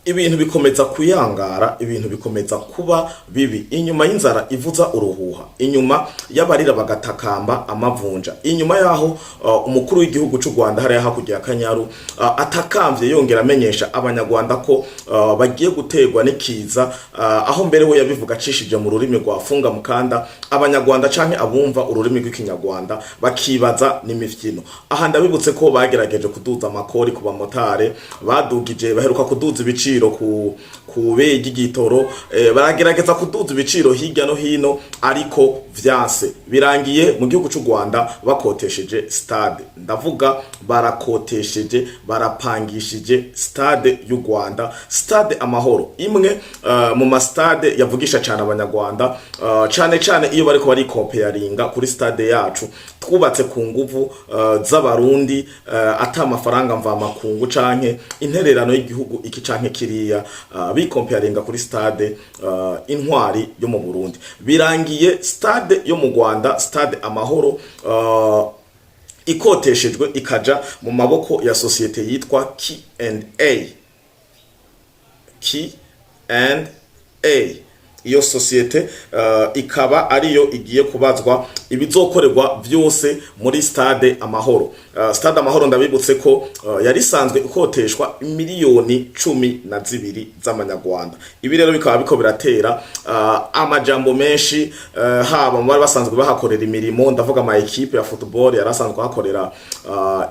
ibintu bikomeza kuyangara, ibintu bikomeza kuba bibi, inyuma y'inzara ivuza uruhuha, inyuma y'abarira bagatakamba amavunja, inyuma yaho umukuru w'igihugu cy'u Rwanda hariya hakurya ya Kanyaru atakamvye yongera amenyesha abanyarwanda ko bagiye gutegwa n'ikiza, aho mbere we yabivuga acishije mu rurimi rwa funga mukanda, abanyarwanda canke abumva ururimi rw'ikinyarwanda bakibaza n'imifyino. Aha ndabibutse ko bagerageje kuduza amakori ku bamotare, badugije baheruka kuduza ibiciro ku begi gitoro, baragerageza kuduza ibiciro hirya no hino, ariko vyanse birangiye mu gihugu cy'u Rwanda bakotesheje stade. Ndavuga barakotesheje, barapangishije stade y'u Rwanda, stade Amahoro, imwe mu ma stade yavugisha cyane abanyarwanda, cyane iyo bariko bari comparinga kuri stade yacu twubatse ku nguvu z'abarundi, ata amafaranga mva makungu canke intererano y'igihugu iki canke kiriya, bikomparinga kuri stade Intwari yo mu Burundi. Birangiye stade yo mu Rwanda, stade Amahoro, ikoteshejwe ikaja mu maboko ya societe yitwa K&A. Iyo societe ikaba ariyo igiye kubazwa ibizokorerwa byose muri stade Amahoro. Stade Amahoro ndabibutse ko yari sanzwe ikoteshwa miliyoni 12 z'amanyarwanda. Ibi rero bikaba biko biratera amajambo menshi, haba mu bari basanzwe bahakorera imirimo, ndavuga ama equipe ya football yarasanzwe hakorera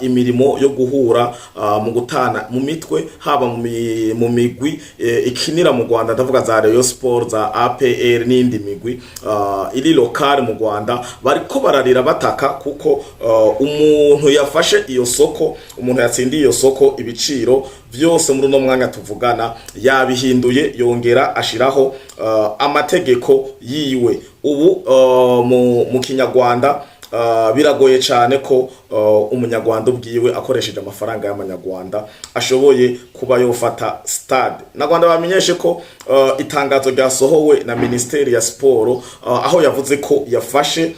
imirimo yo guhura mu gutana mu mitwe, haba mu migwi ikinira mu Rwanda, ndavuga za Rayon Sport, za APR n'indi migwi iri lokale mu Rwanda, bariko bararira bataka kuko umuntu yafashe iyo soko, umuntu yatsindiye iyo soko, ibiciro byose muri no mwanya tuvugana yabihinduye, yongera ashiraho amategeko yiwe. Ubu mu Kinyarwanda biragoye cyane ko umunyarwanda ubwiwe akoresheje amafaranga y'amanyarwanda ashoboye kuba yofata stade. Na Rwanda bamenyeshe ko itangazo ryasohowe na Ministeri ya Sport, aho yavuze ko yafashe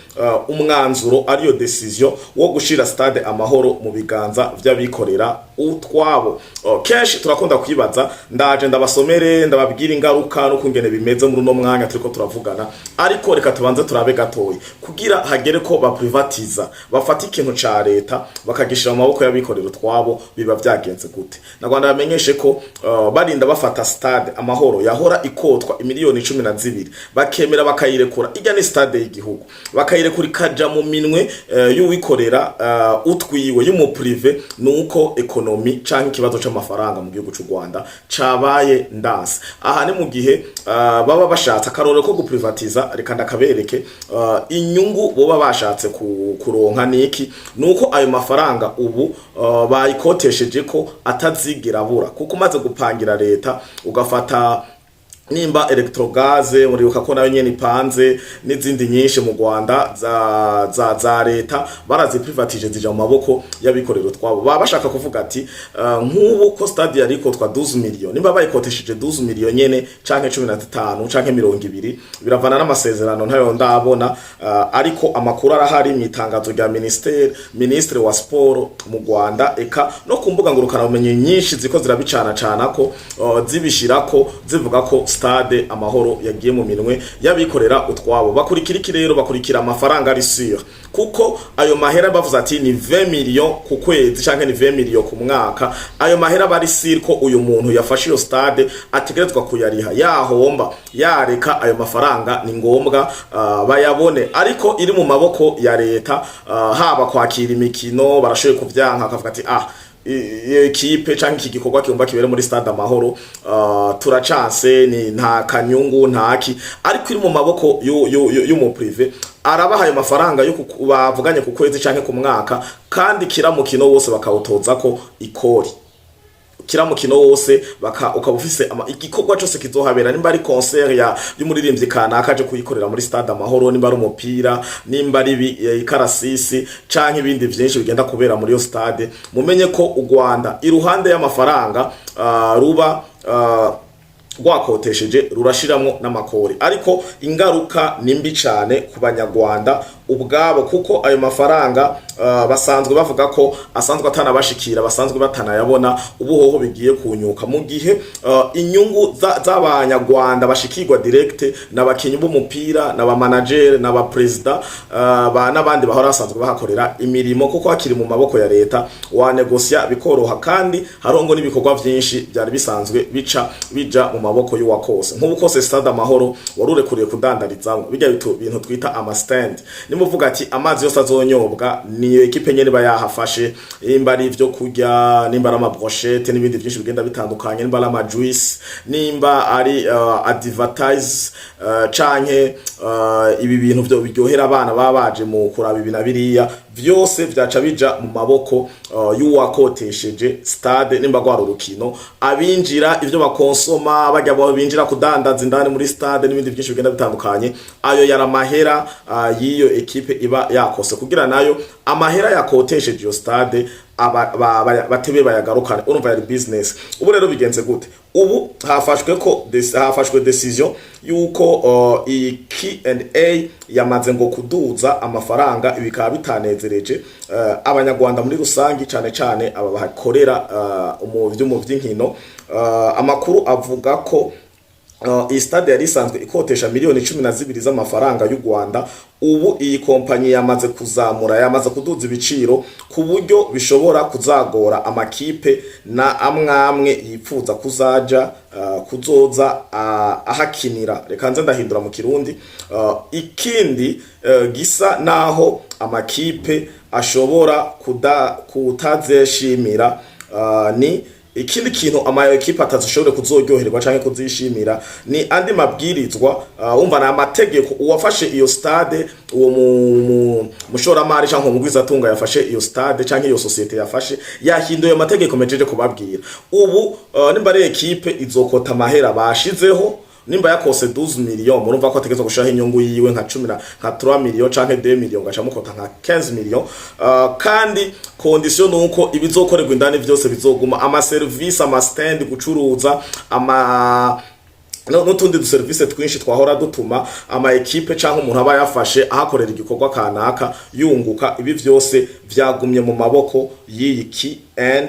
umwanzuro ariyo decision wo gushira stade Amahoro mu biganza by'abikorera utwabo. Kenshi turakunda kwibaza, ndaje ndabasomere ndababwira ingaruka no kungene bimeze muri no mwanya turiko turavugana, ariko reka tubanze turabe gatoyi kugira hagere ko baprivatiza, bafata ikintu ca leta bakagishira mu maboko y'abikorera utwabo, biba byagenze gute. Na Rwanda bamenyeshe ko barinda bafata stade Amahoro yahora ikotwa miliyoni 12, bakemera bakayirekura, ijya ni stade y'igihugu, bakayirekura ikaja mu minwe y'uwikorera utwiwe y'umu prive, nuko ekonomi canke ikibazo c'amafaranga mu gihugu cy'u Rwanda cabaye ndanse. Aha ni mu gihe baba bashatse akarore ko guprivatiza, reka ndakabereke inyungu boba bashatse kuronka niki, nuko ayo mafaranga ubu bayikotesheje ko atazigira abura, kuko umaze gupangira leta ugafata nimba electrogaze muribuka ko nayo nyene ipanze n'izindi nyinshi mu Rwanda za leta baraziprivatije zija mu maboko y'abikorera twabo. Baba bashaka kuvuga ati nk'ubu ko stade yari ikotwa 12 miliyoni, nimba bayikotesheje 12 miliyoni nyene canke 15 canke 20, biravana n'amasezerano ntayo ndabona, ariko amakuru arahari mu itangazo rya ministre wa sport mu Rwanda, eka no kumbuga ngurukana bumenyi nyinshi ziko zirabicana cana ko zibishirako zivuga ko stade Amahoro yagiye mu minwe yabikorera utwabo. Bakurikira iki rero? Bakurikira amafaranga ari sûr, kuko ayo mahera bavuze ati ni 20 millions ku kwezi canke ni 20 millions ku mwaka. Ayo mahera bari sûr ko uyu muntu yafashe iyo stade ategerezwa kuyariha, yahomba yareka ayo mafaranga ni ngombwa bayabone, ariko iri mu maboko ya leta, haba kwakira imikino barashoye kuvyanka akavuga ati ekipe canke iki gikorwa cyumva kibere muri stade Amahoro turacance ni nta kanyungu ntaki, ariko iri mu maboko y'umu prive, arabaha ayo mafaranga yo bavuganye ku kwezi canke ku mwaka, kandi kira mukino wose bakawutoza ko ikori, kira mukino wose ukaba ufise igikorwa cyose kizohabera, nimba ari concert y'umuririmbyi kanaka aje kuyikorera muri stade Amahoro, nimba ari umupira, nimba ari ikarasisi canke ibindi byinshi bigenda kubera muri yo stade. Mumenye ko u Rwanda iruhande y'amafaranga ruba rwakotesheje rurashiramwo n'amakori, ariko ingaruka nimbi cyane ku banyarwanda ubwabo, kuko ayo mafaranga basanzwe bavuga ko asanzwe atanabashikira, basanzwe batanayabona, ubuhoho bigiye kunyuka, mu gihe inyungu z'abanyarwanda bashikirwa direct n'abakinyi b'umupira n'aba manager n'aba president n'abandi bahora basanzwe bahakorera imirimo, kuko hakiri mu maboko ya leta wa negosia bikoroha, kandi harongo n'ibikorwa byinshi byari bisanzwe bija mu maboko y'uwakose. Nk'ubu kose Stade Amahoro warurekuriye kudandarizamo bijya bintu twita ama stand, nimuvuga ati amazi yose azonyobwa ni ekipe nyene bayahafashe, imba ari ivyo kurya, nimba ari ama brochette n'ibindi byinshi bigenda bitandukanye, nimba ari ama juice, nimba ari advertise canke ibi bintu byo biryohera abana baba baje mu kuraba ibi na biriya, byose vyaca bija mu maboko y'uwakotesheje stade, nimba gwaro rukino, abinjira ivyo bakonsoma bajya binjira kudandaza indani muri stade n'ibindi byinshi bigenda bitandukanye, ayo yara mahera yiyo ekipe iba yakose, kugira nayo amahera yakotesheje iyo stade batebe bayagarukane. Urumva yari business. Ubu rero bigenze gute? Ubu hafashwe decision yuko iyi Q&A yamaze ngo kuduza amafaranga, ibikaba bitanezereje abanyarwanda muri rusangi, cyane aba bakorera mu by'inkino. Amakuru avuga ko iyi stade yari isanzwe ikotesha miliyoni 12 z'amafaranga y'u Rwanda. Ubu iyi kompanyi yamaze yamaze kuduza ibiciro ku buryo bishobora kuzagora amakipe na amwe yifuza kuzoza ahakinira. Reka nze ndahindura mu Kirundi. Ikindi gisa naho amakipe ashobora kutazeshimira ni ikindi kintu ekipa atazishobora kuzoryoherwa canke kuzishimira, ni andi mabwirizwa. Umva na amategeko uwafashe iyo stade, uwo mushoramari canke umugwiza atunga yafashe iyo stade canke iyo societe yafashe, yahinduye amategeko mejeje kubabwira. Ubu nimba ari ekipe izokota amahera bashizeho, nimba yakose 12 million, murumva ko ategeza gushaha inyungu yiwe nka 3 million canke 2 million, gacha mukota nka 15 million. Kandi condition nuko ibizokorerwa indani byose bizoguma, ama service, ama stand, gucuruza, n'utundi du service twinshi twahora dutuma ama ekipe canke umuntu aba yafashe ahakorera igikorwa kanaka yunguka, ibi byose vyagumye mu maboko y'iyi Q&A.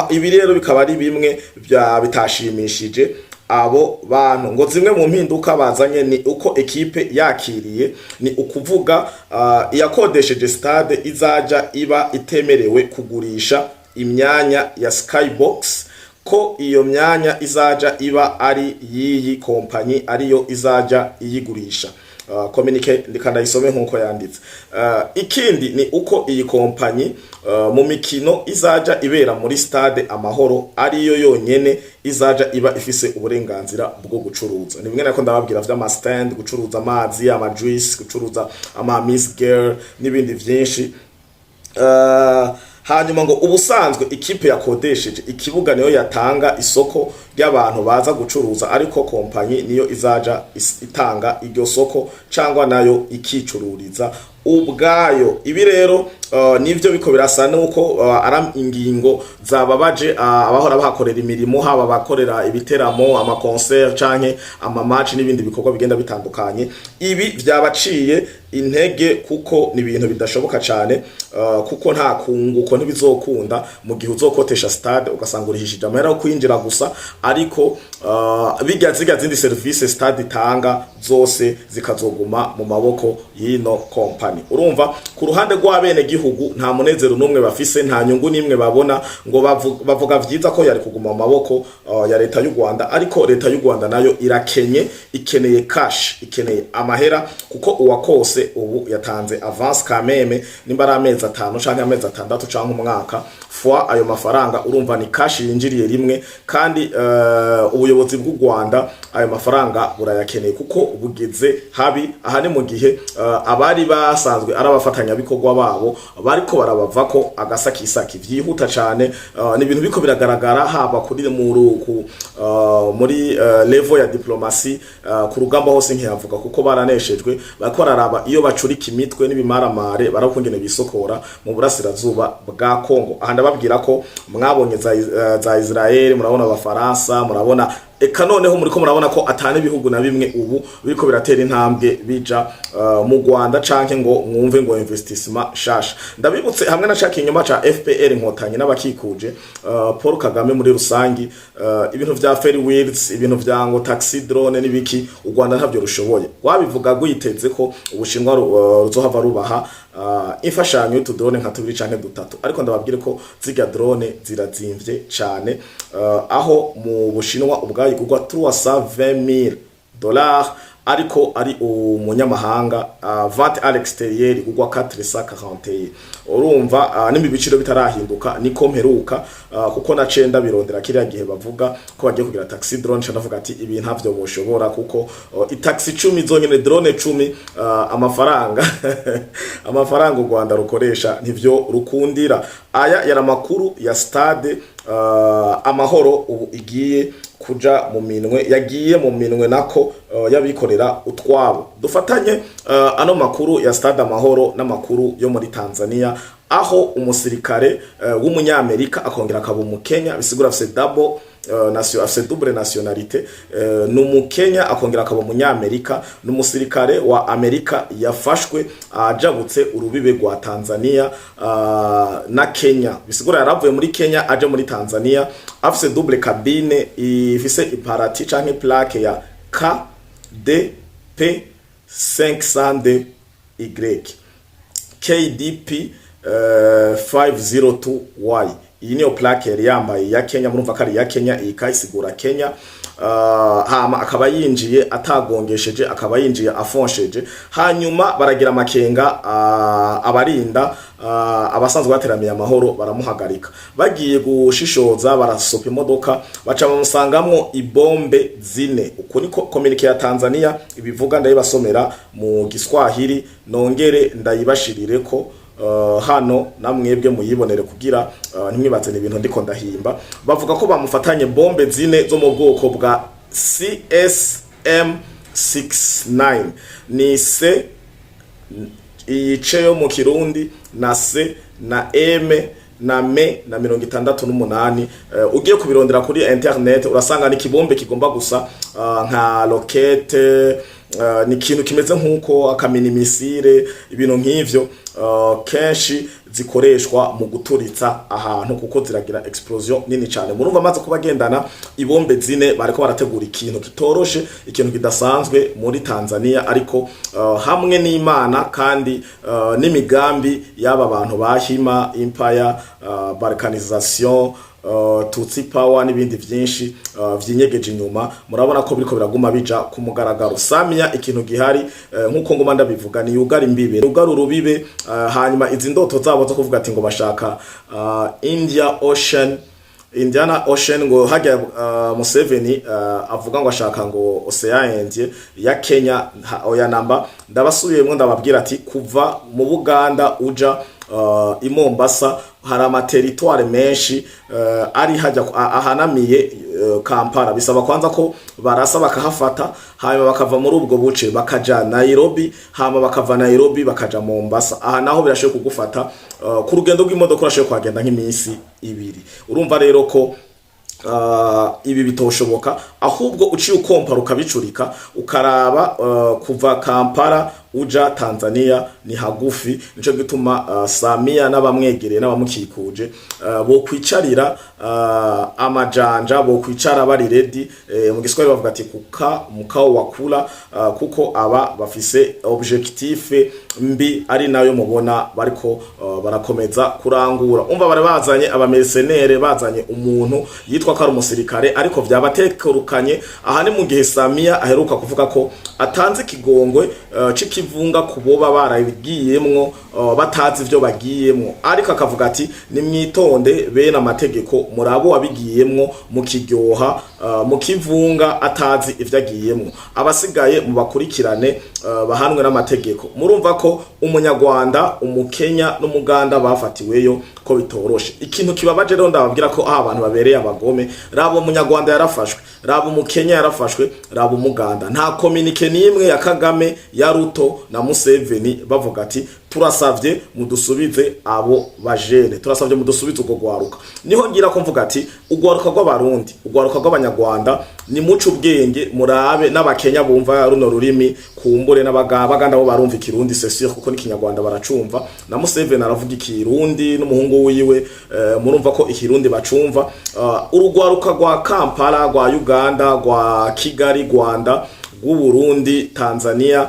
Ibi rero bikaba ari bimwe bitashimishije abo bantu. Ngo zimwe mu mpinduka bazanye ni uko ekipe yakiriye, ni ukuvuga iyakodesheje stade izaja iba itemerewe kugurisha imyanya ya Skybox, ko iyo myanya izaja iba ari yiyi kompanyi ariyo izaja iyigurisha. Communique ndikanda isome nkuko yanditse. Ikindi ni uko iyi kompanyi mu mikino izaja ibera muri Stade Amahoro ariyo yonyene izaja iba ifise uburenganzira bwo gucuruza. Ni bimwe nako ndababwira vy'ama stand, gucuruza amazi, ama juice, gucuruza ama Miss Girl n'ibindi vyinshi. Hanyuma ngo ubusanzwe ikipe yakodesheje ikibuga niyo yatanga isoko ry'abantu baza gucuruza, ariko kompanyi niyo izaja itanga iryo soko cyangwa nayo ikicururiza ubwayo. Ibi rero nivyo biko birasa nuko ara ingingo zababaje abahora bahakorera imirimo, haba bakorera ibiteramo, ama concert canke ama match n'ibindi bikorwa bigenda bitandukanye. Ibi vyabaciye intege, kuko ni ibintu bidashoboka cyane, kuko nta kunguko ntibizokunda mu gihe uzokotesha stade ugasanga urihishije amahera yo kwinjira gusa, ariko bijya zindi service stade itanga zose zikazoguma mu maboko y'ino company. Urumva ku ruhande rw'abene gihugu nta munezero numwe bafise, nta nyungu nimwe babona, ngo bavuga vyiza ko yari kuguma mu maboko ya leta y'u Rwanda, ariko leta y'u Rwanda nayo irakenye, ikeneye cash, ikeneye amahera, kuko uwakose ubu yatanze avance kameme, nimba ari amezi 5 canke amezi 6 canke umwaka fois ayo mafaranga. Urumva ni cash yinjiriye rimwe, kandi ubuyobozi bw'u Rwanda ayo mafaranga burayakeneye, kuko bugeze habi. Aha ni mu gihe abari basanzwe ari abafatanyabikorwa babo bariko barabava ko agasakisaki vyihuta cyane. Ni ibintu biko biragaragara haba kuri muri level ya diplomasi ku rugamba hose nkiyavuga kuko baraneshejwe bariko bararaba iyo bacurika imitwe n'ibimaramare barakungene bisokora mu burasirazuba bwa Kongo. Aha ndababwira ko mwabonye za Israel, murabona abafaransa, murabona eka noneho muriko murabona ko atane ibihugu na bimwe ubu biriko biratera intambwe bija mu Rwanda canke ngo mwumve ngo investissement shasha. Ndabibutse hamwe na caka inyuma ca FPR Inkotanyi n'abakikuje Paul Kagame muri rusangi, ibintu vya ferry wheels, ibintu vya ngo taxi drone n'ibiki u Rwanda ntavyo rushoboye. Wabivuga gwiteze ko Ubushinwa ruzohava rubaha imfashanyo y'utu drone nka 2 canke 3, ariko ndababwire ko ziga drone zirazimvye cyane, aho mu Bushinwa ubwayi kugwa $320,000 ariko ari umunyamahanga vente à l'extérieur kugwa 441. Urumva n'imibiciro bitarahinduka niko mperuka, kuko na cenda birondera kiriya gihe bavuga ko bagiye kugira taxi drone cyanavuga ati ibi ntavyo boshobora kuko taxi 10 zonyene drone 10 amafaranga amafaranga u Rwanda rukoresha ntivyo rukundira. Aya yara makuru ya stade Amahoro ubu igiye kuja mu minwe, yagiye mu minwe nako yabikorera utwabo. Dufatanye ano makuru ya stade Amahoro n'amakuru yo muri Tanzania, aho umusirikare w'umunyamerika akongera akaba mu Kenya, bisigura afise double nationalité, n'umukenya akongera akaba umunyamerika, n'umusirikare wa Amerika yafashwe ajabutse urubibe rwa Tanzania na Kenya. Bisigura yaravuye muri Kenya aje muri Tanzania afise double cabine ifise iparati canke plaque ya KDP 500Y KDP 502Y. Iyi niyo plaque yari yambaye ya Kenya, murumva kari ya Kenya, ikayisigura Kenya. Hama akaba yinjiye atagongesheje, akaba yinjiye afonsheje. Hanyuma baragira amakenga abarinda abasanzwe bateramiye Amahoro baramuhagarika. Bagiye gushishoza barasopa imodoka baca bamusangamwo ibombe 4. Uko niko communique ya Tanzania ibivuga, ndayibasomera mu Giswahili nongere ndayibashirire ko hano namwebwe muyibonere kugira ntimwibatse ibintu ndiko ndahimba. Bavuga ko bamufatanye bombe 4 zo mu bwoko bwa CSM69, ni C iyice yo mu Kirundi na C na M na M na 68. Ugiye kubirondera kuri internet urasanga ni kibombe kigomba gusa nka roquette, ni kintu kimeze nkuko akamini misile, ibintu nk'ivyo kenshi zikoreshwa mu guturitsa ahantu kuko ziragira explosion nini cyane. Murumva amaze kubagendana ibombe 4 bariko barategura ikintu kitoroshe, ikintu kidasanzwe muri Tanzania, ariko hamwe n'Imana kandi n'imigambi y'aba bantu bahima empire, balkanisation, Tutsi power n'ibindi vyinshi vyinyegeje inyuma. Murabona ko biriko biraguma bija ku mugaragaro. Samia ikintu gihari nkuko ngoma ndabivuga ni yugara imbibe, yugara urubibe, hanyuma izi ndoto zabo zo kuvuga ati ngo bashaka Indiana Ocean, ngo hajya Museveni avuga ngo ashaka ngo Ocean Indie ya Kenya. Oya namba ndabasubiyemo ndababwira ati kuva mu Buganda uja i Mombasa hari amateritoire menshi ari hajya ahanamiye Kampala. Bisaba kwanza ko barasa bakahafata, hanyuma bakava muri ubwo buce bakaja Nairobi, hama bakava Nairobi bakaja Mombasa. Aha naho birashoboye kugufata ku rugendo rw'imodoka urashoboye kuhagenda nk'iminsi 2. Urumva rero ko ibi bitoshoboka, ahubwo uciye ukompara ukabicurika ukaraba kuva Kampala uja Tanzania ni hagufi. Nico gituma Samia n'abamwegereye n'abamukikuje bo kwicarira amajanja, bo kwicara bari ready. Mu Giswahili bavuga ati mukao wakula, kuko aba bafise objectif mbi ari nayo mubona bariko barakomeza kurangura. Umva bari bazanye abamercenaire, bazanye umuntu yitwa ko ari umusirikare, ariko vyabatekerukanye. Aha ni mu gihe Samia aheruka kuvuga ko atanze kigongwe kivunga kuboba barabigiyemwo batazi ivyo bagiyemwo, ariko akavuga ati ni mwitonde bene amategeko murabo wabigiyemwo mukiryoha mukivunga atazi ivyo agiyemwo, abasigaye mu bakurikirane bahanwe n'amategeko. Murumva ko umunyarwanda, umukenya n'umuganda bafatiweyo ko bitoroshe. Ikintu kibabaje rero ndababwira ko abantu babereye abagome, rabo umunyarwanda yarafashwe, rabo umukenya yarafashwe, rabo umuganda. Nta communique nimwe ya Kagame, ya Ruto na Museveni bavuga ati turasavye mudusubize abo bajene, turasavye mudusubize ugo gwaruka. Niho ngira ko mvuga ati ugwaruka rw'abarundi, ugwaruka rw'abanyarwanda ni muco ubwenge murabe n'abakenya bumva runo rurimi kumbure n'abaganda bo barumva ikirundi c'est sûr kuko n'ikinyarwanda baracumva, na Museveni aravuga ikirundi n'umuhungu wiwe murumva ko ikirundi bacumva. Urugwaruka rwa Kampala, rwa Uganda, rwa Kigali, Rwanda, rw'u Burundi, Tanzania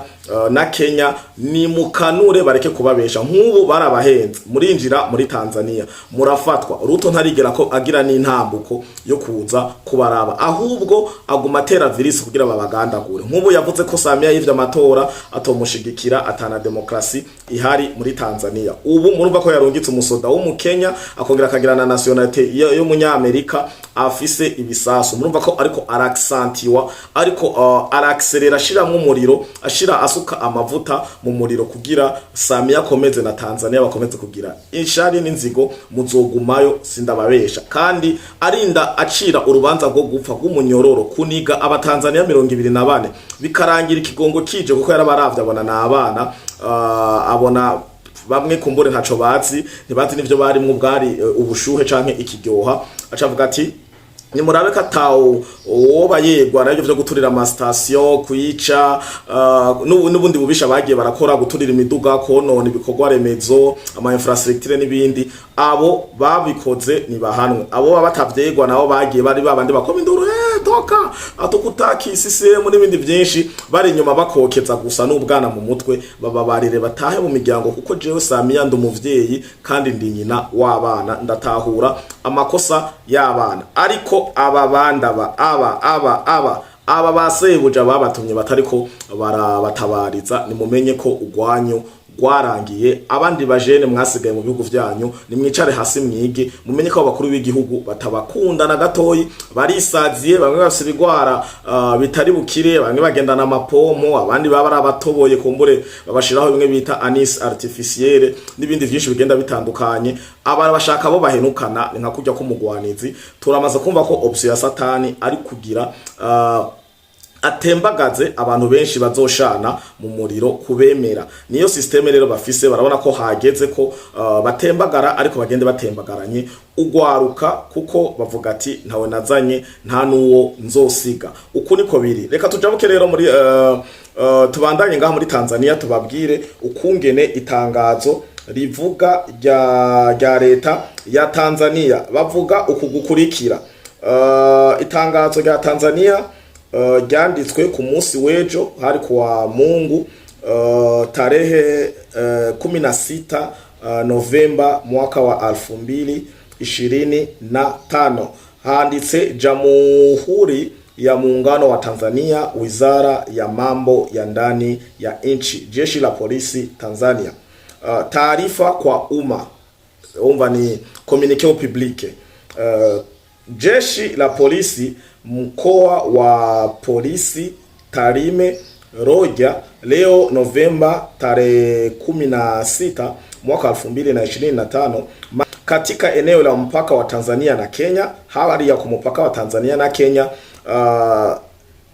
na Kenya ni mukanure bareke kubabesha. Nk'ubu barabahenze murinjira muri Tanzania murafatwa, Ruto ntarigera ko agira n'intambuko yo kuza kubaraba, ahubwo aguma tera virus kugira babagandagure. Nk'ubu yavuze ko Samia yivye amatora atomushigikira, atana demokrasi ihari muri Tanzania. Ubu murumva ko yarungitse umusoda wo mu Kenya akongera akagira na nationality yo munyamerika afise ibisasu. Murumva ko ariko araccentiwa, ariko araaccelera ashiramwe umuriro, ashira asuka amavuta mu muriro kugira Samia akomeze na Tanzania bakomeze kugira inshari n'inzigo muzogumayo sindababesha. Kandi arinda acira urubanza rwo gupfa rw'umunyororo kuniga abatanzania 24 bikarangira ikigongo kije kuko yarabaravye abona na abana abona bamwe kumbure ntaco bazi, ntibazi n'ivyo bari mu bwari ubushuhe canke ikiryoha. Acavuga ati ni murabe katawo woba yegwa navyo vyo guturira ama station kuyica n'ubundi bubisha bagiye barakora guturira imiduga konona ibikorwa remezo ama infrastructure n'ibindi. Abo babikoze ni bahanwe, abo batavyegwa nabo bagiye bari babandi bakoma induru toka atukutaki CCM n'ibindi byinshi bari inyuma bakokeza gusa n'ubwana mu mutwe bababarire batahe mu miryango, kuko jewe Samia ndumuvyeyi kandi ndi nyina w'abana ndatahura amakosa y'abana. Ariko aba bandaba aba basebuja babatumye batariko barabatabariza, nimumenye ko ugwanyu gwarangiye. Abandi bajene mwasigaye mu bihugu vyanyu nimwicare hasi mwige, mumenye ko abakuru b'igihugu batabakunda na gatoyi, barisaziye, bamwe bafise bigwara bitari bukire, bamwe bagendana amapomo, abandi baba abatoboye kumbure babashiraho bimwe bita anis artificielle n'ibindi vyinshi bigenda bitandukanye. Abara bashaka bo bahenukana ni nka kujya ko mugwanizi. Turamaze kumva ko option ya satani ari kugira atembagaze abantu benshi bazoshana mu muriro kubemera. Niyo systeme rero bafise, barabona ko hageze ko batembagara, ariko bagende batembagaranye ugwaruka, kuko bavuga ati ntawe nazanye nta nuwo nzosiga. Uku niko biri. Reka tujabuke rero muri tubandanye ngaha muri Tanzania tubabwire ukungene itangazo rivuga rya leta ya Tanzania bavuga ukugukurikira. Itangazo rya Tanzania ryanditswe ku munsi wejo hari kuwa Mungu tarehe 16 Novemba mwaka wa 2025. Handitse Jamhuri ya Muungano wa Tanzania, Wizara ya Mambo ya Ndani ya Nchi, Jeshi la Polisi Tanzania. Taarifa kwa umma, umva ni communique publique. Jeshi la Polisi mkoa wa polisi Tarime Roja leo Novemba tarehe 16 mwaka 2025 katika eneo la mpaka wa Tanzania na Kenya. Habari ya kumupaka wa Tanzania na Kenya,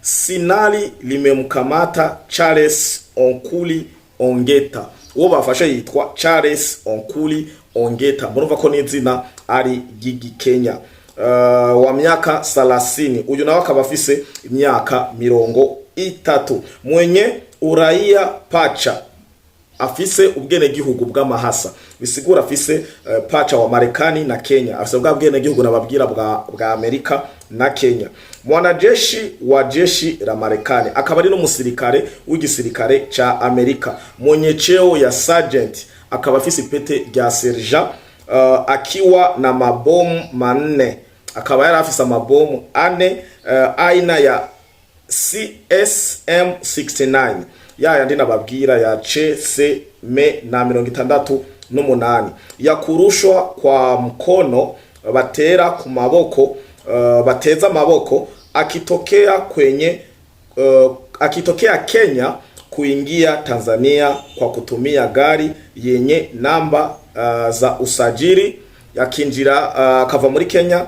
Sinali limemkamata Charles Onkuli Ongeta. Uwo bafasha yitwa Charles Onkuli Ongeta, murumva ko n'izina ari Gigi Kenya. Wa miaka 30, uyu nawe akaba afise imyaka 30, mwenye uraia pacha, afise ubwene gihugu bw'amahasa, bisigura afise pacha wa Marekani na Kenya, afise ubwene gihugu nababwira bwa Amerika na Kenya. Mwanajeshi wa jeshi la Marekani, akaba ari n'umusirikare w'igisirikare cha Amerika, mwenye cheo ya sergeant, akaba afise ipete rya sergeant, akiwa na mabomu 4, akaba yari afisa mabomu 4 aina ya CSM 69 ya yandi nababwira ya C me na 68 ya kurushwa kwa mkono batera ku maboko bateza maboko akitokea Kenya kuingia Tanzania kwa kutumia gari yenye namba za usajili yakinjira akava muri Kenya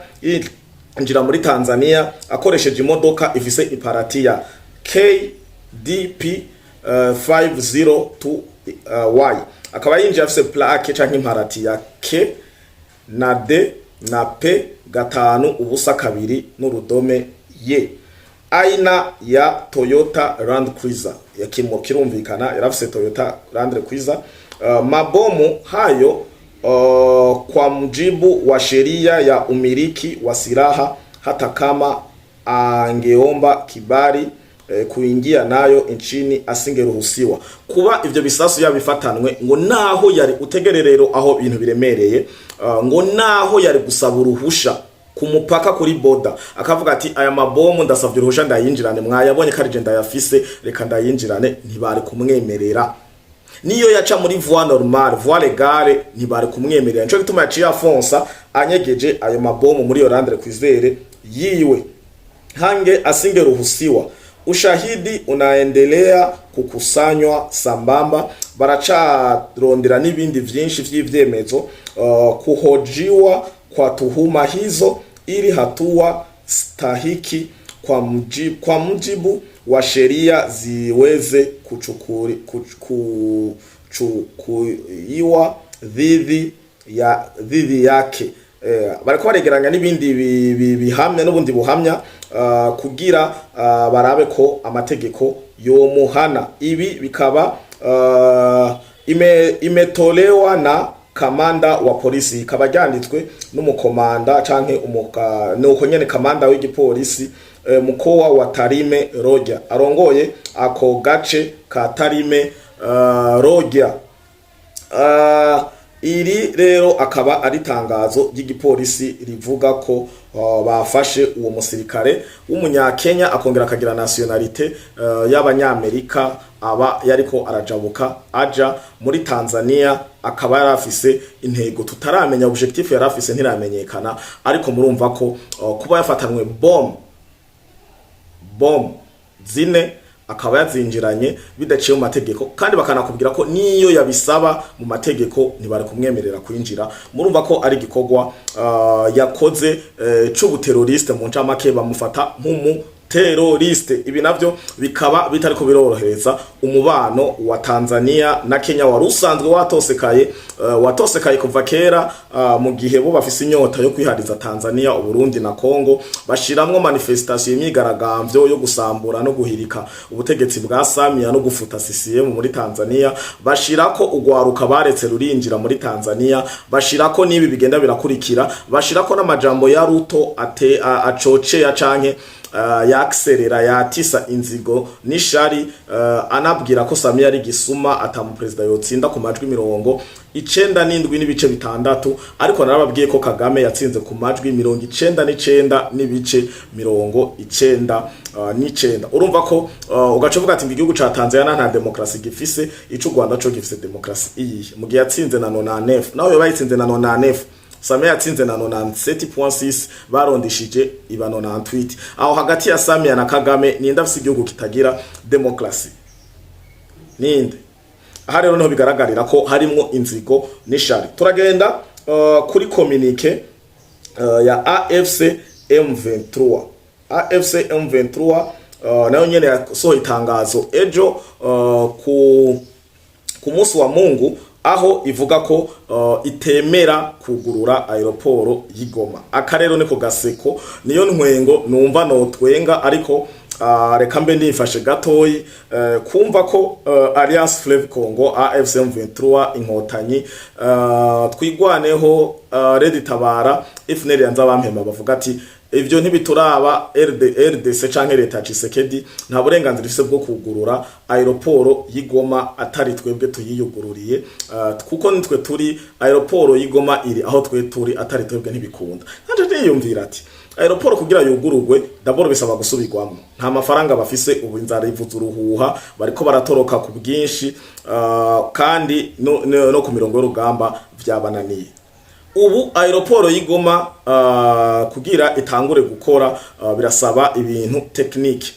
injira muri Tanzania akoresheje imodoka ifise iparati ya KDP 502Y akaba yinjira afise plaque canke imparati ya K na D na P gatanu ubusa kabiri n'urudome Y. Aina ya Toyota Land Cruiser kirumvikana yarafise Toyota Land Cruiser. Mabomu hayo kwa mujibu wa sheria ya umiliki wa silaha hata kama angeomba kibali kuingia nayo nchini asingeruhusiwa. Kuba ivyo bisasu yabifatanwe ngo naho yari utegererero aho ibintu biremereye ngo naho yari gusaba uruhusha ku mupaka kuri boda akavuga ati aya mabomu ndasavye uruhusha ndayinjirane mwayabonye karije ndayafise reka ndayinjirane ntibari kumwemerera. Niyo yaca muri voie normale voie legale ntibari kumwemerera. Nico gituma yaciye afonsa anyegeje ayo mabomu muri Land Cruiser yiwe hange asingeruhusiwa. Ushahidi unaendelea kukusanywa sambamba baracharondera n'ibindi vyinshi vy'ivyemezo kuhojiwa kwa tuhuma hizo ili hatua stahiki kwa mujibu wa sheria ziweze kuchukuliwa dhidi yake. Bariko baregeranya n'ibindi bihamya n'ubundi buhamya kugira barabe ko amategeko yomuhana. Ibi bikaba imetolewa na kamanda wa polisi, ikaba ryanditswe n'umukomanda canke nuko nyene kamanda w'igipolisi mukowa wa Tarime Roja arongoye ako gace ka Tarime Roja. Iri rero akaba ari tangazo ry'igipolisi rivuga ko bafashe uwo musirikare w'umunyakenya akongera akagira nationalite y'abanyamerika aba yariko arajabuka aja muri Tanzania. Akaba yarafise intego tutaramenya, objectif yarafise ntiramenyekana, ariko murumva ko kuba yafatanwe bomb zine akaba yazinjiranye bidaciye mu mategeko, kandi bakanakubwira ko niyo yabisaba mu mategeko ntibari kumwemerera kwinjira. Murumva ko ari gikorwa yakoze c'ubuteroriste mu ncamake bamufata teroriste. Ibi navyo bikaba bitariko birorohereza umubano wa Tanzania na Kenya wari usanzwe watosekaye kuva kera mu gihe bo bafise inyota yo kwihariza Tanzania, Uburundi na Kongo. Bashiramwo manifestation y'imyigaragambyo yo gusambura no guhirika ubutegetsi bwa Samia no gufuta CCM muri Tanzania. Bashirako ugwaruka baretse rurinjira muri Tanzania, bashirako nibi bigenda birakurikira, bashirako n'amajambo ya Ruto acocea canke yakserera yatisa inzigo nishari anabwira ko Samia ari gisuma atamu president yotsinda ku majwi 97 n'ibice bitandatu, ariko narababwiye ko Kagame yatsinze ku majwi 99 n'ibice 99. Urumva ko ugacovuga ati igihugu ca Tanzania nta demokrasi gifise, ico Rwanda co gifise demokrasi iyi mu gihe yatsinze na 99 naho yabayitsinze na 99. Samia yatsinze na 97.6 barondishije iba 98. Aho hagati ya Samia na Kagame ninde afise igihugu kitagira demokrasi? Ninde? Aha rero niho bigaragarira ko harimo inzigo n'ishari. Turagenda kuri communique ya AFC M23. AFC M23 nayo nyene yasohoye itangazo ejo ku munsi wa Mungu, aho ivuga ko itemera kugurura aeroporo y'Igoma. Akarero niko gaseko niyo ntwengo numva no twenga, ariko reka mbe ndifashe gatoyi kumva ko Alliance Fleuve Congo AFC M23 inkotanyi twigwaneho Red Tabara FNL yanza bampema bavuga ati ivyo ntibituraba RDC canke leta Tshisekedi nta burenganzira ifise bwo kugurura aeroporo y'Igoma atari twebwe tuyiyugururiye, kuko nitwe turi aeroporo y'Igoma iri aho twe turi atari twebwe ntibikunda. Nanje ndiyumvira ati aeroport kugira yugurugwe d'abord bisaba gusubirwamo, nta mafaranga bafise, ubu inzara ivuza uruhuha, bariko baratoroka ku bwinshi, kandi no ku mirongo y'urugamba vyabananiye. Ubu aeroport y'Igoma kugira itangure gukora birasaba ibintu technique.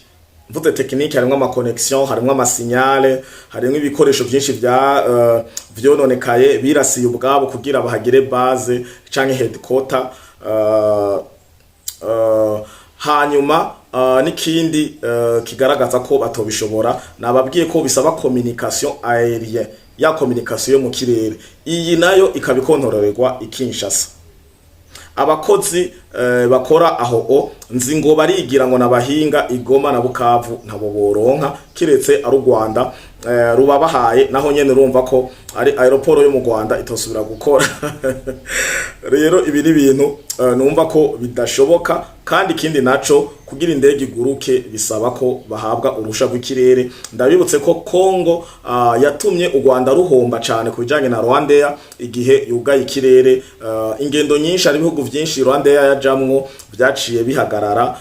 Mvuze technique harimwo ama connection, harimwo ama signale, harimwo ibikoresho byinshi vyononekaye birasiye ubwabo kugira bahagire base canke headquarter. Hanyuma n'ikindi kigaragaza ko batobishobora, nababwiye ko bisaba communication aérienne, ya communication mu kirere, iyi nayo ikabikontororerwa ikinshasa. Abakozi bakora aho nzi ngo barigira ngo nabahinga Igoma na Bukavu ntabo boronka, kiretse ari Rwanda rubabahaye, naho nyene urumva ko ari aeroport yo mu Rwanda itosubira gukora. Rero ibi ni ibintu numva ko bidashoboka, kandi ikindi naco kugira indege iguruke bisaba ko bahabwa urusha rw'ikirere. Ndabibutse ko Kongo yatumye u Rwanda ruhomba cyane kubijanye na Rwandair igihe yugaye ikirere, ingendo nyinshi ari bihugu vyinshi Rwandair yajamwo byaciye bihagarara,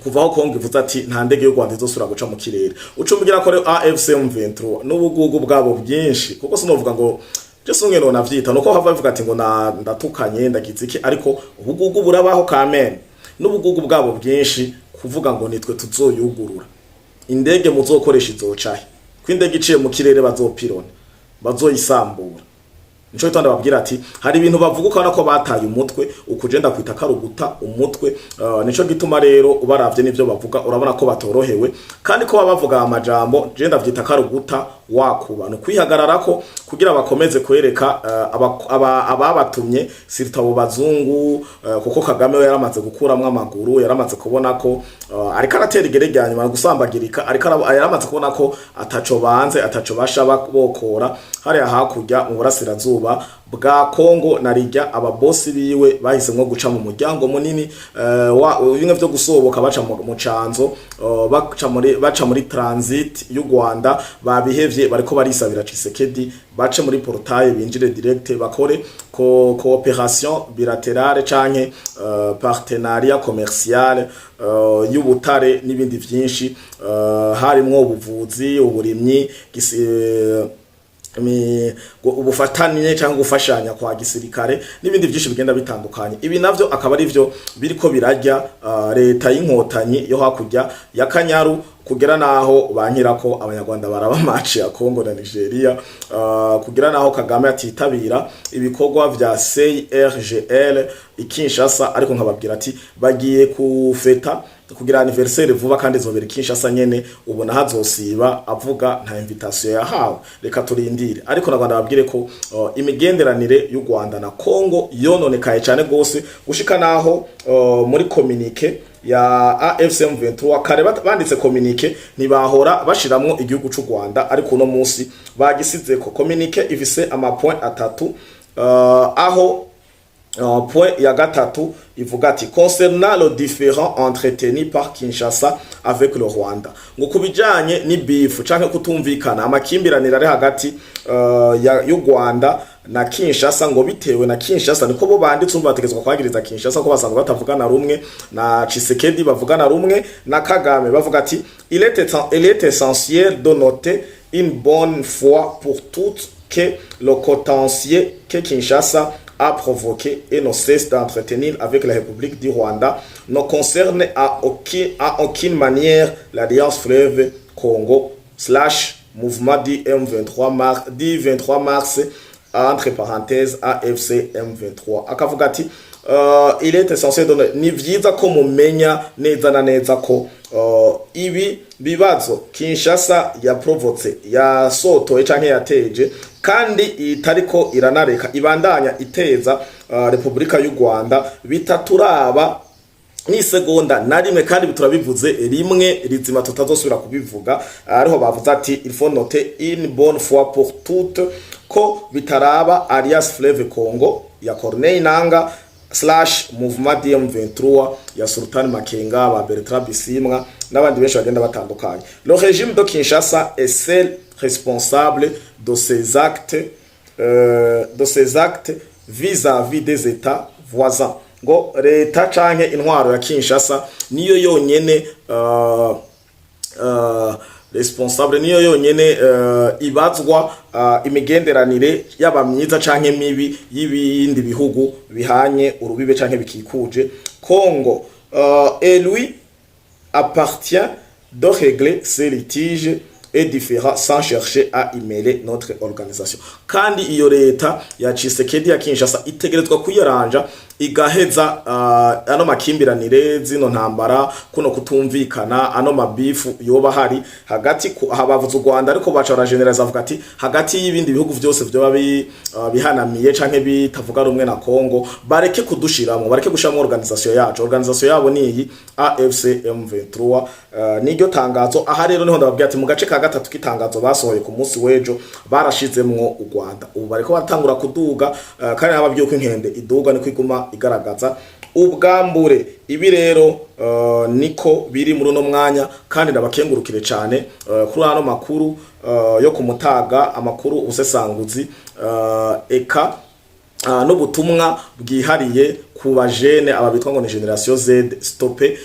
kuvaho Kongo ivuze ati nta ndege y'u Rwanda izosura guca mu kirere. Ucumbira ko AFC M23 n'ubugugu bwabo byinshi, kuko sinovuga ngo Jesu ngeno navyita nuko hava bivuga ati ngo ndatukanye ndagiziki, ariko ubugugu burabaho kamen, n'ubugugu bwabo byinshi kuvuga ngo nitwe tuzoyugurura indege muzokoresha izocahe, kwindege iciye mu kirere bazopirona bazoyisambura. Nico gitanda babwira ati hari ibintu bavuga ukana ko bataye umutwe, ukugenda kwita karuguta umutwe. Nico gituma rero ubaravye nivyo bavuga urabona ko batorohewe, kandi ko bavuga amajambo je ndavyita karuguta wakuba no kwihagarara ko kugira bakomeze kwereka ababatumye sirtabo bazungu, kuko Kagame yaramaze gukuramwe amaguru, yaramaze kubona ko ariko aratera igerejyanye nyuma gusambagirika, ariko yaramaze kubona ko ataco banze ataco bashaba bokora hari hakurya mu burasirazuba bwa Kongo. Narijya ababosi biwe bahisemwe guca mu muryango munini bimwe byo gusoboka baca mu canzo, baca muri transit y'u Rwanda, babihevye bariko barisabira Tshisekedi bace muri portail binjire direct bakore coopération bilatérale canke partenariat commercial y'ubutare n'ibindi vyinshi, harimwo ubuvuzi, uburimyi, ubufatanye cyangwa gufashanya kwa gisirikare n'ibindi byinshi bigenda bitandukanye. Ibi navyo akaba ari byo biriko birajya leta y'inkotanyi yo hakujya ya Kanyaru, kugera naho bankira ko abanyarwanda baraba match ya Kongo na Nigeria, kugera naho Kagame atitabira ibikorwa vya CIRGL ikinshasa, ariko nkababwira ati bagiye kufeta kugira anniversaire vuba kandi zobera Kinshasa nyene, ubona hazosiba avuga nta invitation yahawe. Reka turindire, ariko nagwanda babwire ko imigenderanire y'u Rwanda na Kongo yononekaye cyane gose, gushika naho muri communique ya AFC M23 kare banditse communique ntibahora bashiramwo igihugu cy'u Rwanda, ariko uno munsi bagisize ko communique ifise ama point atatu, aho point ya gatatu ivuga ati concernant le différend entretenu par Kinshasa avec le Rwanda, ngo kubijanye ni beef canke kutumvikana amakimbiranira ari hagati y'u Rwanda na Kinshasa, ngo bitewe na Kinshasa niko bo banditse umva bategezwa kwagiriza Kinshasa ko basanga batavugana rumwe na Tshisekedi, bavugana rumwe na Kagame, bavuga ati il est essentiel de noter une bonne fois pour toutes que le contentieux que Kinshasa a provoqué et ne cesse d'entretenir avec la République du Rwanda ne concerne à aucune manière l'Alliance Fleuve Congo / mouvement du 23 mars entre parenthèses AFC M23. Akavuga ati il est essentiel de ni vyiza ko mumenya neza na neza ko ibi bibazo Kinshasa ya provoce ya soto canke yateje, kandi itariko iranareka ibandanya iteza Republika y'u Rwanda bitaturaba ni segonda na rimwe, kandi biturabivuze rimwe rizima tutazosubira kubivuga. Ariho bavuze ati il faut noter une bonne fois pour toutes ko bitaraba Alliance Fleuve Congo ya Corneille Nangaa / mouvement DM23 ya Sultan Makenga, ba Bertrand Bisimwa n'abandi benshi bagenda batandukanye. Le régime de Kinshasa est seul responsable de ces actes vis-à-vis des États voisins. ngo leta canke intwaro ya Kinshasa niyo yonyene responsable, niyo yonyene ibazwa imigenderanire yaba myiza canke mibi y'ibindi bihugu bihanye urubibe canke bikikuje Congo. Et lui appartient de régler ces litiges et différents sans chercher à y mêler notre organisation. Kandi iyo leta ya Tshisekedi ya Kinshasa itegerezwa kuyaranja igaheza ano makimbiranire zino ntambara kuno kutumvikana ano mabifu yoba hari hagati habavuze u Rwanda ariko bacara generalize avuga ati hagati y'ibindi bihugu vyose vyo bihanamiye canke bitavuga rumwe na Congo bareke kudushiramo, bareke gushiramo organisation yabo ni iyi AFC M23. Niryo tangazo aha rero niho ndababwira ati mu gace ka gatatu kitangazo basohoye ku munsi wejo barashizemwo u Rwanda, ubu bariko batangura kuduga kandi nababwiye ko inkende iduga ni kwiguma igaragaza ubwambure. Ibi rero niko biri muri no mwanya kandi ndabakengurukire cyane kuri hano makuru yo kumutaga, amakuru usesanguzi eka n'ubutumwa bwihariye ku bajene ababitwa ngo ni generation Z. Stope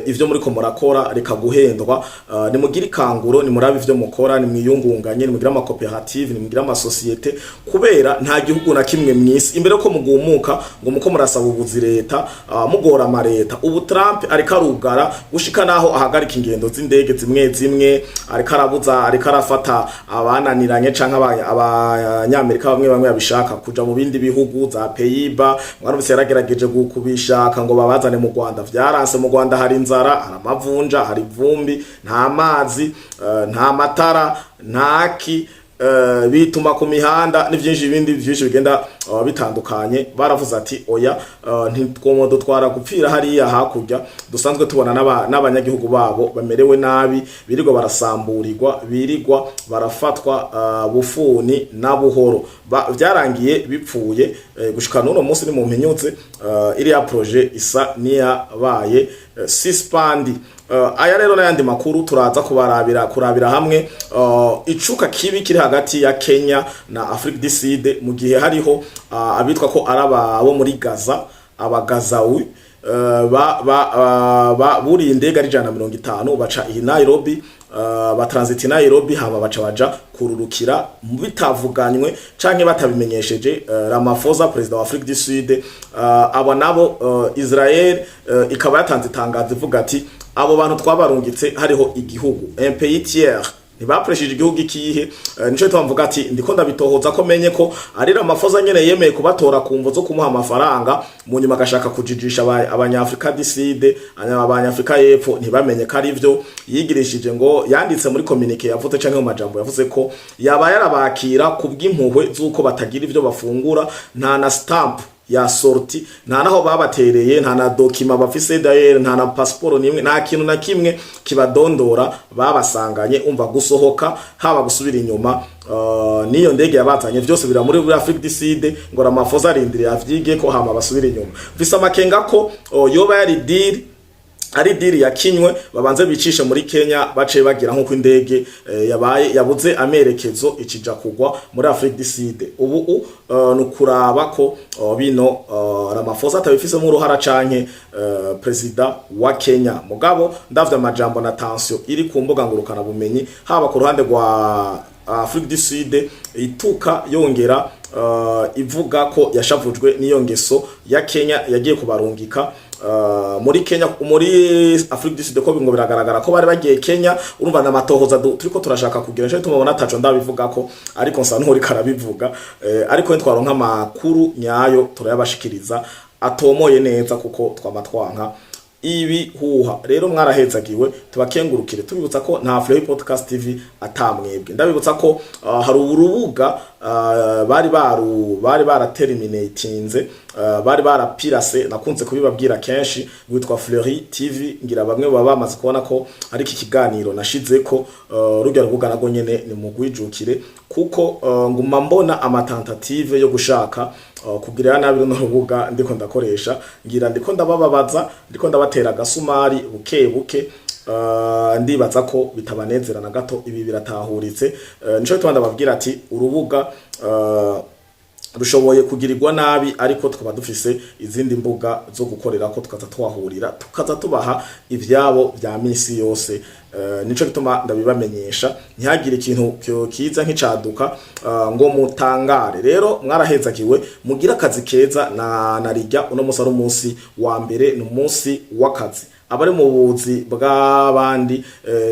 ivyo muri ko murakora reka guhendwa, ni mugira ikanguro, ni murabe ivyo mukora, ni mwiyungunganye, ni mugira ama cooperative, ni mugira ama societe, kubera nta gihugu na kimwe mwisi imbere ko mugumuka ngo muko murasaba ubuzi leta mugora ama leta. Ubu Trump ariko arugara gushika naho ahagarika ingendo z'indege zimwe ariko arabuza, ariko arafata abananiranye canke abanyamerika bamwe yabishaka kuja mu bindi bihugu za Pays-Bas. Mwarumvise yaragerageje gukubishaka ngo babazane mu Rwanda, vyaranse. Mu Rwanda hari inzara, hari amavunja, hari vumbi, nta mazi, nta matara, ntaki bituma ku mihanda n'ivyinshi bindi byinshi bigenda bitandukanye. Baravuze ati oya ntitwomo dutwara gupfira hariya hakurya, dusanzwe tubona n'abanyagihugu babo bamerewe nabi, birirwa barasamburirwa, birirwa barafatwa bufuni na buhoro. Byarangiye bipfuye gushika n'uno munsi ni mu mpinyutse iriya projet isa niyabaye suspend. Aya rero n'ayandi makuru turaza kurabira hamwe icuka kibi kiri hagati ya Kenya na Afrique du Sud, mu gihe hariho abitwa ko araba bo muri Gaza, abagazawi buri indege ari 150 baca i Nairobi, batransit Nairobi hama baja kururukira bitavuganywe canke batabimenyesheje Ramaphosa, president wa Afrique du Sud. Abo nabo Israel ikaba yatanze itangazo ivuga ati abo bantu twabarungitse hariho igihugu un pays tiers, ntibapreshije igihugu ikihe. Nico twamvuga ati ndiko ndabitohoza ko menye ko ari Ramaphosa nyene yemeye kubatora kumvo zo kumuha amafaranga, mu nyuma agashaka kujijisha abanyafrika du Sud, abanyafrika y'epfo ntibamenye ko ari byo yigirishije. Ngo yanditse muri communique yavuze canke mu majambo yavuze ko yaba yarabakira kubw'impuhwe z'uko batagira ivyo bafungura, nta na stamp ya sorti, nta naho babatereye, nta na document bafise d'ailleurs, nta na passport nimwe, nta kintu na kimwe kibadondora babasanganye. Umva gusohoka haba gusubira inyuma niyo ndege yabazanye byose bira muri Afrique du Sud, ngo Ramaphosa arindiriye avyige ko hama basubira inyuma. Visa makenga ko yoba yari deal, ari diri yakinywe babanze bicishe muri Kenya, bace bagira nko kw'indege yabuze amerekezo ikija kugwa muri Afrique du Sud. Ubu nukuraba ko bino Ramaphosa atabifise mu ruhara canke president wa Kenya. Mugabo ndavye amajambo na tension iri ku mbuga ngurukana bumenyi, haba ku ruhande rwa Afrique du Sud ituka yongera ivuga ko yashavujwe niyo ngeso ya Kenya yagiye kubarungika muri Kenya, muri Afrique du Sud. Ko bingo biragaragara ko bari bagiye Kenya, urumva na matohoza turiko turashaka kugira cyo tumubona taco ndabivuga ko ariko nsa nturi karabivuga, ariko ntwaronka makuru nyayo turayabashikiriza atomoye neza kuko twamatwanka ibi huha. Rero mwarahezagiwe, tubakengurukire tubibutsa ko nta Fleury Podcast TV atamwebwe. Ndabibutsa ko hari urubuga bari baraterminatinze, bari barapirase, nakunze kubibabwira kenshi, witwa Fleury TV. Ngira bamwe baba bamaze kubona ko ari iki kiganiro nashize ko rujya rubuga nago nyene ni mugwijukire, kuko nguma mbona amatentative yo gushaka kugira nabi no rubuga ndiko ndakoresha, ngira ndiko ndabababaza, ndiko ndabatera gasumari buke ndibaza ko bitabanezera na gato. Ibi biratahuritse, nico twanda babwira ati urubuga rushoboye kugirirwa nabi, ariko tukaba dufise izindi mbuga zo gukorera ko tukaza twahurira tukaza tubaha ivyabo vya misi yose. Nico gituma ndabibamenyesha ntihagire ikintu kiza nk'icaduka ngo mutangare. Rero mwarahezakiwe, mugira akazi keza na narijya uno musi ari umunsi wa mbere, ni umunsi w'akazi. Abari mu buzi bw'abandi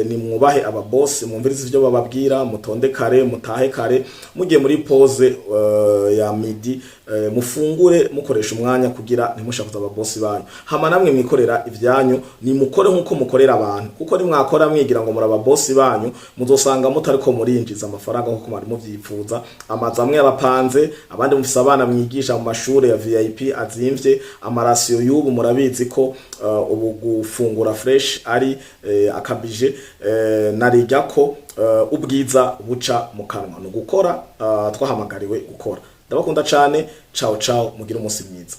ni mwubahe ababosi, mwumvirize ivyo bababwira, mutonde kare, mutahe kare, mugiye muri pause ya midi mufungure mukoresha umwanya kugira ntimushakuza ababosi banyu. Hama namwe mwikorera ivyanyu, ni mukore nkuko mukorera abantu, kuko ni mwakora mwigira ngo muri ababosi banyu muzosanga mutariko murinjiza amafaranga nkuko mwari muvyifuza. Amazi amwe yabapanze, abandi mufise abana mwigisha mu mashure ya VIP azimvye, amarasiyo y'ubu murabizi ko ubu gufungura fresh ari akabije, narijya ko ubwiza buca mu kanwa, no gukora twahamagariwe gukora. Ndabakunda cyane, ciao ciao, mugire umunsi mwiza.